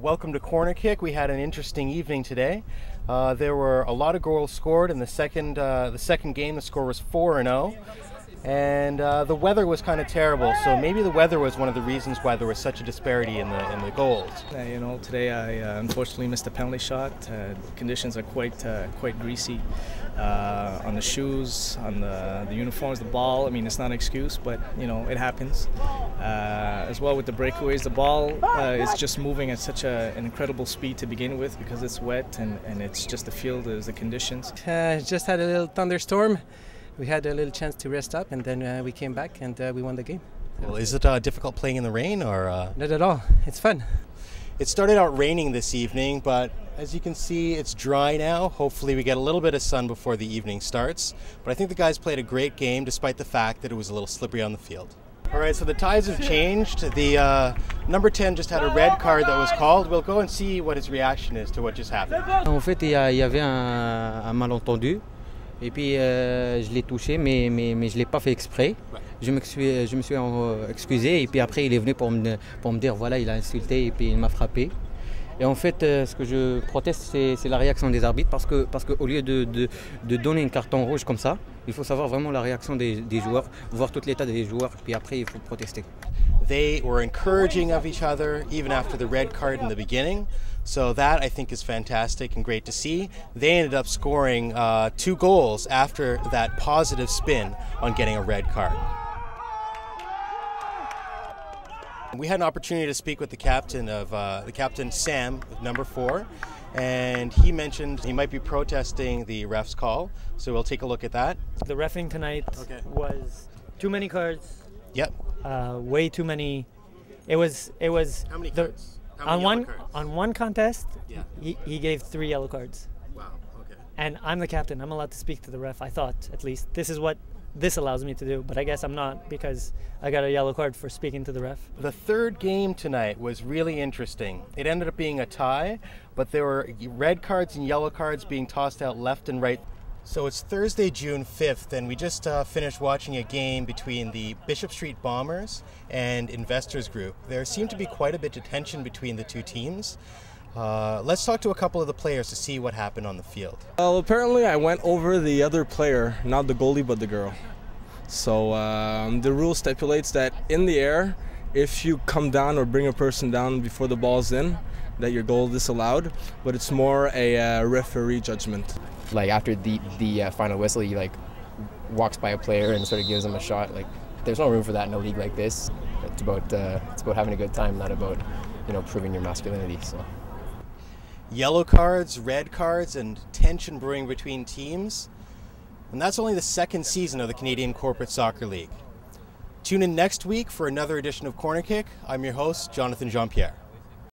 welcome to Corner Kick. We had an interesting evening today. There were a lot of goals scored in the second game. The score was 4-0, and the weather was kind of terrible. So maybe the weather was one of the reasons why there was such a disparity in the goals. Today I unfortunately missed a penalty shot. Conditions are quite greasy on the shoes, on the uniforms, the ball. I mean, it's not an excuse, but it happens. As well with the breakaways, the ball is just moving at such an incredible speed to begin with because it's wet and it's just the field, the conditions. Just had a little thunderstorm. We had a little chance to rest up, and then we came back and we won the game. Well, is it difficult playing in the rain, or? Not at all. It's fun. It started out raining this evening, but as you can see, it's dry now. Hopefully we get a little bit of sun before the evening starts. But I think the guys played a great game despite the fact that it was a little slippery on the field. All right, so the ties have changed. The number 10 just had a red card that was called. We'll go and see what his reaction is to what just happened. En fait, il y avait un malentendu. Et puis je l'ai touché, mais je ne l'ai pas fait exprès. Je me suis excusé, et puis après il est venu pour me dire voilà, il a insulté et puis il m'a frappé. Et en fait, ce que je proteste, c'est la réaction des arbitres, parce que au lieu de donner une carton rouge comme ça, il faut savoir vraiment la réaction des joueurs, voir tout l'état des joueurs, puis après il faut protester. They were encouraging of each other even after the red card in the beginning. So that, I think, is fantastic and great to see. They ended up scoring 2 goals after that positive spin on getting a red card. We had an opportunity to speak with the captain Sam, number 4, and he mentioned he might be protesting the ref's call. So we'll take a look at that. The reffing tonight was too many cards. Yep. Way too many. It was. How many cards? On one contest, yeah. he gave 3 yellow cards. Wow, okay. And I'm the captain. I'm allowed to speak to the ref, I thought, at least. This is what this allows me to do, but I guess I'm not because I got a yellow card for speaking to the ref. The third game tonight was really interesting. It ended up being a tie, but there were red cards and yellow cards being tossed out left and right. So it's Thursday, June 5th, and we just finished watching a game between the Bishop Street Bombers and Investors Group. There seemed to be quite a bit of tension between the two teams. Let's talk to a couple of the players to see what happened on the field. Well, apparently I went over the other player, not the goalie but the girl. So the rule stipulates that in the air, if you come down or bring a person down before the ball's in, that your goal is disallowed, but it's more a referee judgment. Like after the final whistle, he like walks by a player and sort of gives him a shot. Like there's no room for that in a league like this. It's about having a good time, not about proving your masculinity. So yellow cards, red cards, and tension brewing between teams. And that's only the 2nd season of the Canadian Corporate Soccer League. Tune in next week for another edition of Corner Kick. I'm your host, Jonathan Jean-Pierre.